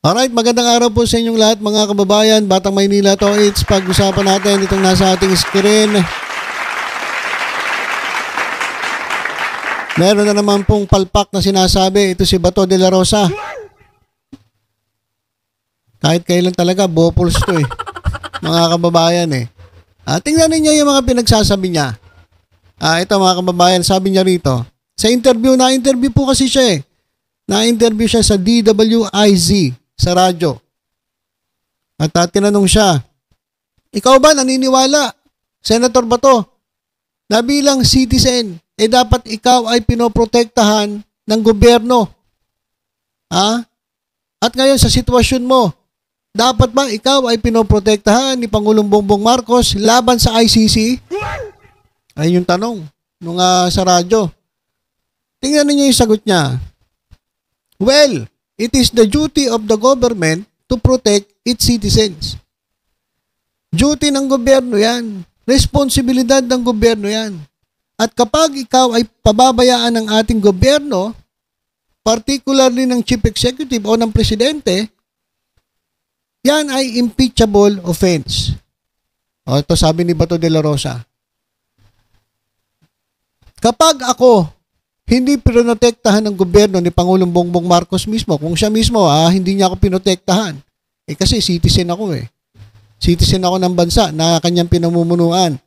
Alright, magandang araw po sa inyong lahat mga kababayan. Batang Maynila to, it's pag-usapan natin itong nasa ating screen. Meron na naman pong palpak na sinasabi, ito si Bato de la Rosa. Kahit kailan talaga, bopuls to mga kababayan tingnan ninyo yung mga pinagsasabi niya. Ito mga kababayan, sabi niya rito, sa na-interview po kasi siya na-interview siya sa DWIZ. Sa radyo. At tinanong siya, ikaw ba naniniwala, Senator Bato, na bilang citizen, dapat ikaw ay pinoprotektahan ng gobyerno? At ngayon sa sitwasyon mo, dapat ba ikaw ay pinoprotektahan ni Pangulong Bongbong Marcos laban sa ICC? Ayun yung tanong nung sa radyo. Tingnan niyo yung sagot niya. Well, it is the duty of the government to protect its citizens. Duty ng gobyerno yan. Responsibilidad ng gobyerno yan. At kapag ikaw ay pababayaan ng ating gobyerno, particularly ng chief executive o ng presidente, yan ay impeachable offense. Ito sabi ni Bato de la Rosa. Kapag ako hindi pinotektahan ng gobyerno ni Pangulong Bongbong Marcos mismo, kung siya mismo hindi niya ako pinotektahan, kasi citizen ako Citizen ako ng bansa na kanyang pinamumunuan.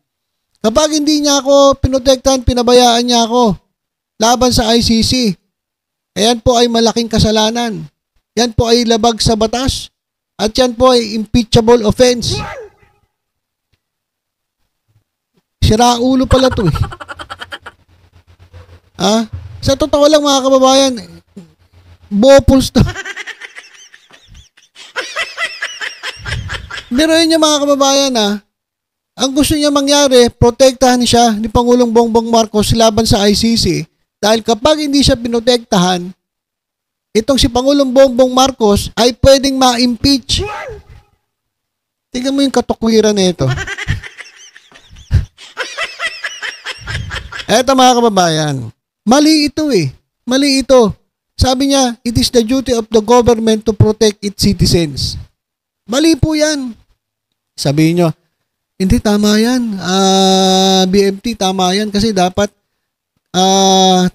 Kapag hindi niya ako pinotektahan, pinabayaan niya ako laban sa ICC, ayan po ay malaking kasalanan. Yan po ay labag sa batas at yan po ay impeachable offense. Siraulo pala to Sa totoo lang mga kababayan, bopuls to. Biruin niya mga kababayan ang gusto niya mangyari, protektahan siya ni Pangulong Bongbong Marcos laban sa ICC. Dahil kapag hindi siya pinotektahan, itong si Pangulong Bongbong Marcos ay pwedeng ma-impeach. Tingnan mo yung katukwiran nito. Eto mga kababayan, mali ito Mali ito. Sabi niya, it is the duty of the government to protect its citizens. Mali po yan. Sabihin niyo, hindi tama yan. BMT, tama yan kasi dapat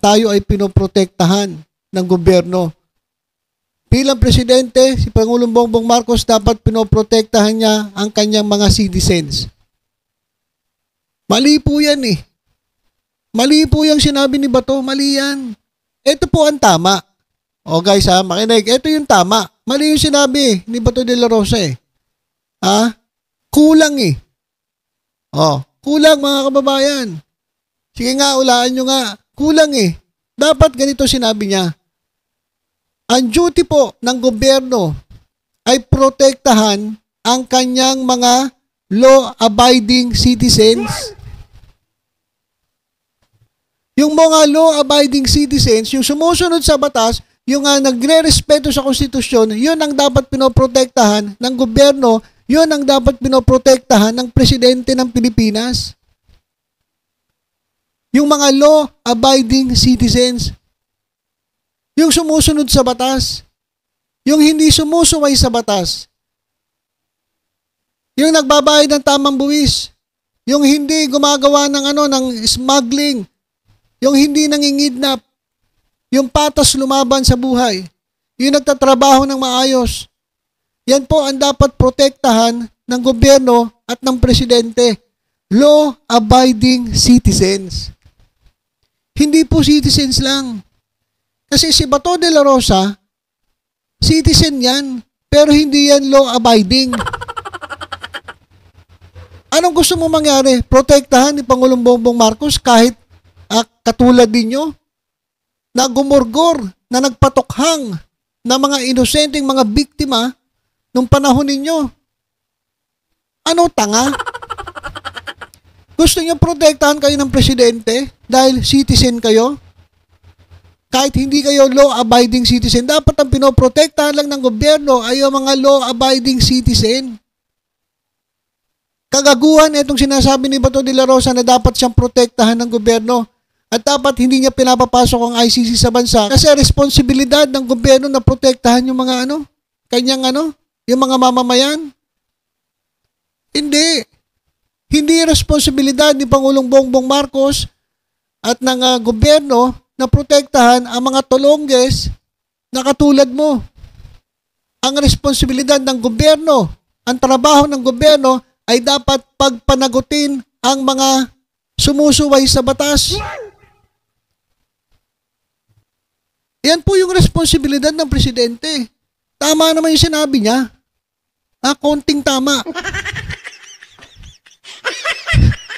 tayo ay pinoprotektahan ng gobyerno. Bilang presidente, si Pangulong Bongbong Marcos dapat pinoprotektahan niya ang kanyang mga citizens. Mali po yan Mali po yung sinabi ni Bato, mali yan. Ito po ang tama. O guys makinig, ito yung tama. Mali yung sinabi ni Bato de la Rosa Kulang kulang mga kababayan. Sige nga, ulaan nyo nga. Kulang Dapat ganito sinabi niya. Ang duty po ng gobyerno ay protektahan ang kanyang mga law-abiding citizens. Yung mga law-abiding citizens, yung sumusunod sa batas, yung nagre-respeto sa konstitusyon, yun ang dapat pinoprotektahan ng gobyerno, yun ang dapat pinoprotektahan ng presidente ng Pilipinas. Yung mga law-abiding citizens, yung sumusunod sa batas, yung hindi sumusuway sa batas, yung nagbabayad ng tamang buwis, yung hindi gumagawa ng smuggling, yung hindi nangingidnap, yung patas lumaban sa buhay, yung nagtatrabaho ng maayos. Yan po ang dapat protektahan ng gobyerno at ng presidente. Law-abiding citizens. Hindi po citizens lang. Kasi si Bato de la Rosa, citizen yan, pero hindi yan law-abiding. Anong gusto mo mangyari? Protektahan ni Pangulong Bongbong Marcos kahit katulad ninyo na gumurgor, na nagpatokhang na mga inosenteng mga biktima nung panahon ninyo. Ano, tanga? Gusto niyo protektahan kayo ng presidente dahil citizen kayo? Kahit hindi kayo law-abiding citizen, dapat ang pinoprotektahan lang ng gobyerno ay yung mga law-abiding citizen. Kagaguhan itong sinasabi ni Bato de la Rosa na dapat siyang protektahan ng gobyerno. At dapat hindi niya pinapapasok ang ICC sa bansa kasi responsibilidad ng gobyerno na protektahan yung mga kanyang yung mga mamamayan? Hindi. Hindi responsibilidad ni Pangulong Bongbong Marcos at ng gobyerno na protektahan ang mga tolongges na katulad mo. Ang responsibilidad ng gobyerno, ang trabaho ng gobyerno ay dapat pagpanagutin ang mga sumusuway sa batas. Yan po yung responsibilidad ng presidente. Tama naman yung sinabi niya. Konting tama.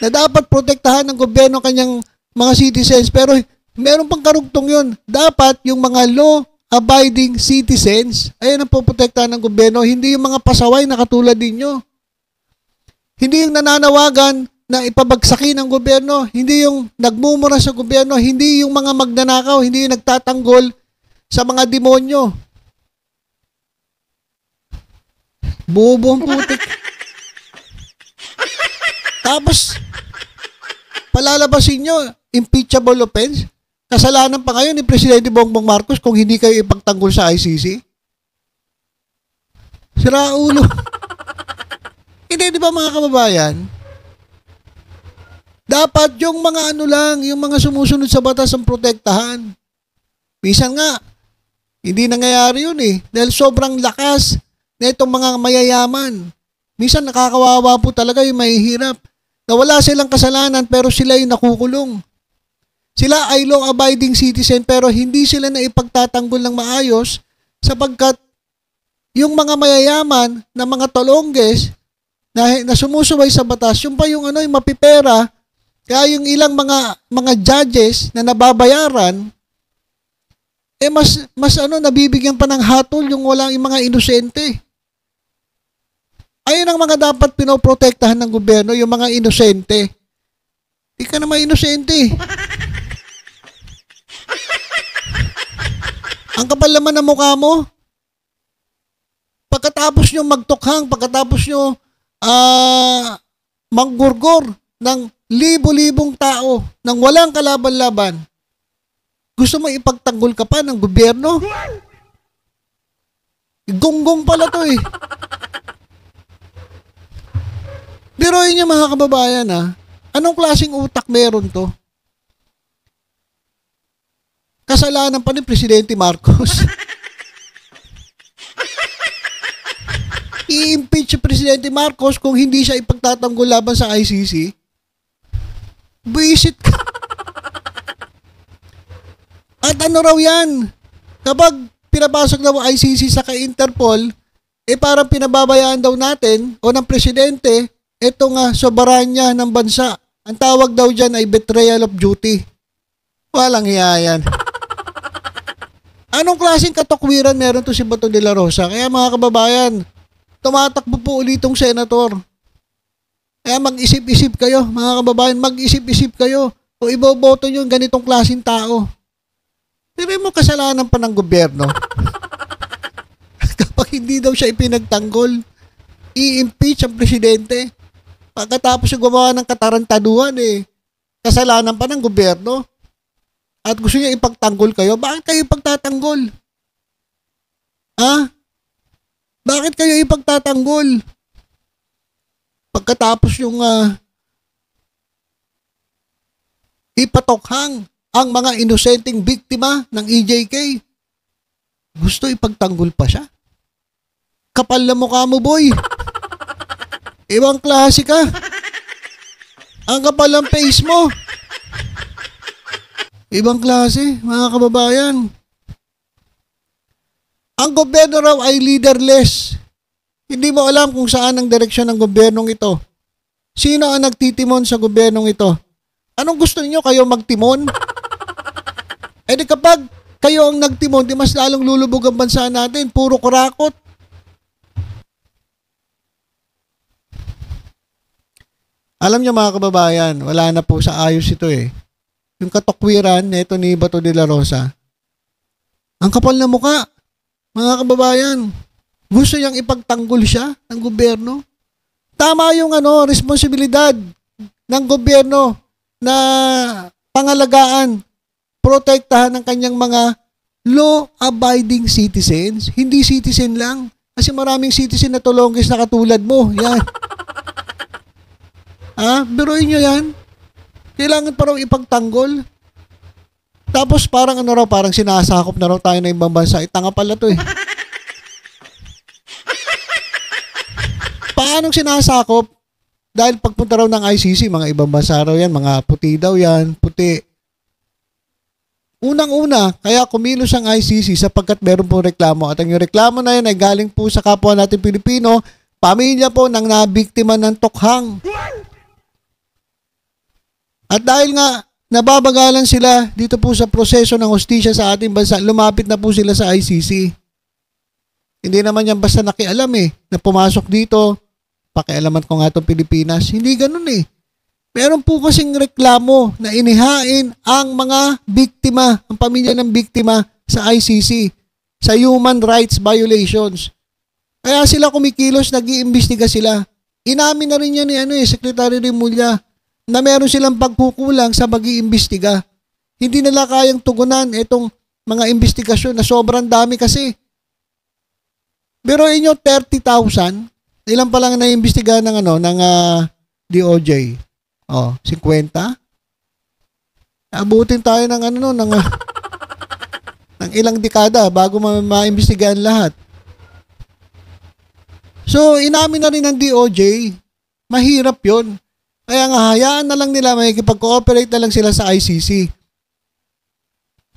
Na dapat protektahan ng gobyerno kanyang mga citizens. Pero meron pang karugtong yun. Dapat yung mga law-abiding citizens, ayan ang poprotektahan ng gobyerno. Hindi yung mga pasaway na katulad ninyo. Hindi yung nananawagan na ipabagsakin ang gobyerno. Hindi yung nagmumura sa gobyerno. Hindi yung mga magnanakaw. Hindi yung nagtatanggol sa mga demonyo. Bobo ang putik. Tapos, palalabasin nyo, impeachable offense. Kasalanan pa ngayon ni Presidente Bongbong Marcos kung hindi kayo ipagtanggol sa ICC. Sira ulo. Hindi, di ba mga kababayan? Dapat yung mga yung mga sumusunod sa batas ang protektahan. Minsan nga, hindi nangyayari yun eh. Dahil sobrang lakas na itong mga mayayaman. Minsan nakakawawa po talaga yung mahihirap. Na wala silang kasalanan pero sila yung nakukulong. Sila ay law-abiding citizen pero hindi sila na ipagtatanggol ng maayos sapagkat yung mga mayayaman na mga tolongges na sumusuway sa batas, yung pa yung yung mapipera, kaya yung ilang mga judges na nababayaran, mas nabibigyan pa ng hatol yung walang yung mga inosente. Ayun ang mga dapat pinoprotektahan ng gobyerno, yung mga inosente. Di ka naman inosente. Ang kapal naman ng mukha mo. Pagkatapos nyo magtukhang, pagkatapos nyo manggurgor ng libo-libong tao nang walang kalaban-laban, gusto mo ipagtanggol ka pa ng gobyerno? Gonggong pala to eh. Biruin niyo mga kababayan anong klaseng utak meron to? Kasalanan pa ni Presidente Marcos. I-impeach si Presidente Marcos kung hindi siya ipagtatanggol laban sa ICC. Buisit ka. At raw yan? Kapag pinapasok daw ang ICC sa Interpol, parang pinababayaan daw natin o ng Presidente itong soberanya ng bansa. Ang tawag daw dyan ay betrayal of duty. Walang hiya yan. Anong klaseng katokwiran meron to si Bato de la Rosa? Kaya mga kababayan, tumatakbo po ulit itong senator. Kaya mag-isip-isip kayo, mga kababayan, mag-isip-isip kayo. O iboboto nyo yung ganitong klaseng tao. Pero mo kasalanan pa ng gobyerno. Kapag hindi daw siya ipinagtanggol, i-impeach ang presidente. Pagkatapos yung gumawa ng katarantaduhan kasalanan pa ng gobyerno. At gusto niya ipagtanggol kayo, bakit kayo ipagtatanggol? Bakit kayo ipagtatanggol? Pagkatapos yung ipatokhang ang mga inosenteng biktima ng EJK, gusto ipagtanggol pa siya? Kapal na mukha mo, boy. Ibang klase ka. Ang kapal ng face mo. Ibang klase, mga kababayan. Ang gobyerno raw ay leaderless. Hindi mo alam kung saan ang direksyon ng gobyernong ito. Sino ang nagtitimon sa gobyernong ito? Anong gusto niyo kayo magtimon? Di kapag kayo ang nagtimon, di mas lalong lulubog ang bansa natin. Puro kurakot. Alam niyo mga kababayan, wala na po sa ayos ito Yung katokwiran nito ni Bato de la Rosa. Ang kapal na muka, mga kababayan. Gusto niyang ipagtanggol siya ng gobyerno. Tama yung responsibilidad ng gobyerno na pangalagaan, protektahan ng kanyang mga law-abiding citizens. Hindi citizen lang. kasi maraming citizen na tulongis na katulad mo. Yan. Biruin nyo yan. Kailangan pa raw ipagtanggol. Tapos parang parang sinasakop na raw tayo na ibang bansa. Tanga pala to eh. Paanong sinasakop? Dahil pagpunta raw ng ICC, mga ibang bansa raw yan, mga puti daw yan, puti. Unang-una, kaya kumilos ang ICC sapagkat meron po reklamo. At ang yung reklamo na yan ay galing po sa kapwa natin Pilipino, pamilya po ng nabiktima ng tukhang. At dahil nga, nababagalan sila dito po sa proseso ng hustisya sa ating bansa, lumapit na po sila sa ICC. Hindi naman yan basta nakialam na pumasok dito, pakialaman ko nga itong Pilipinas. Hindi ganun Meron po kasing reklamo na inihain ang mga biktima, ang pamilya ng biktima sa ICC, sa human rights violations. Kaya sila kumikilos, nag-iimbestiga sila. Inamin na rin yan ni Secretary Remulla na meron silang pagkukulang sa mag-iimbestiga. Hindi nila kayang tugunan itong mga investigasyon na sobrang dami kasi. Pero inyo 30,000, ilan pa lang na-imbestiga ng DOJ? 50? Abutin tayo ng ng ilang dekada bago maimbestigahan lahat. So, inamin na rin ng DOJ, mahirap 'yon. Kaya nga, hayaan na lang nila, makikipag-cooperate na lang sila sa ICC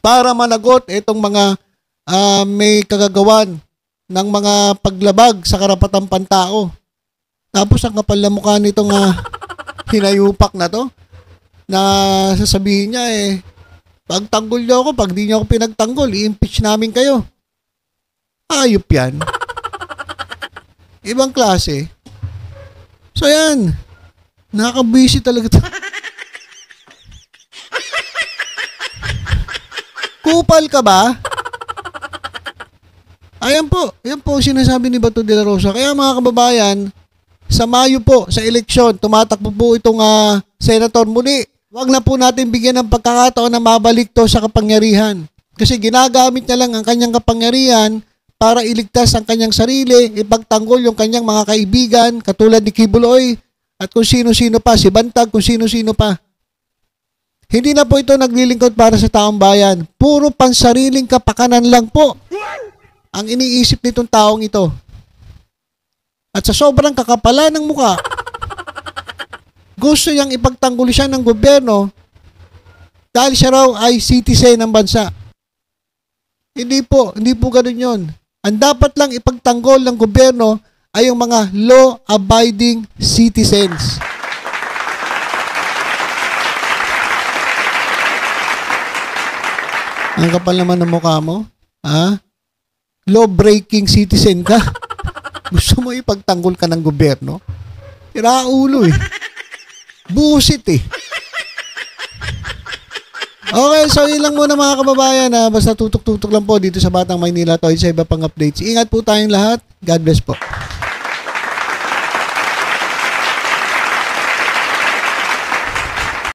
para managot itong mga may kagagawan ng mga paglabag sa karapatang pantao. Tapos ang kapal na mukha nitong hinayupak na to, na sasabihin niya pagtanggol niyo ako, pag di niyo ako pinagtanggol, i-impeach namin kayo. Ayop yan. Ibang klase. So yan, nakaka-busy talaga to. Kupal ka ba? Ayan po sinasabi ni Bato de la Rosa. Kaya mga kababayan, sa Mayo po, sa eleksyon, tumatakbo po itong senator muli. Huwag na po natin bigyan ng pagkakataon na mabalik to sa kapangyarihan. Kasi ginagamit niya lang ang kanyang kapangyarihan para iligtas ang kanyang sarili, ipagtanggol yung kanyang mga kaibigan, katulad ni Kibuloy, at kung sino-sino pa, si Bantag, kung sino-sino pa. Hindi na po ito naglilingkod para sa taong bayan. Puro pansariling kapakanan lang po ang iniisip nitong taong ito. At sa sobrang kakapala ng muka, gusto niyang ipagtanggol siya ng gobyerno dahil siya raw ay citizen ng bansa. Hindi po ganun yun. Ang dapat lang ipagtanggol ng gobyerno ay yung mga law-abiding citizens. Ang kapal naman ng mukha mo. Law-breaking citizen ka. Gusto mo ipagtanggol ka ng gobyerno? Iraulo Busit Okay, so yun lang muna mga kababayan. Basta tutok-tutok lang po dito sa Batang Maynila to sa iba pang updates. Ingat po tayong lahat. God bless po.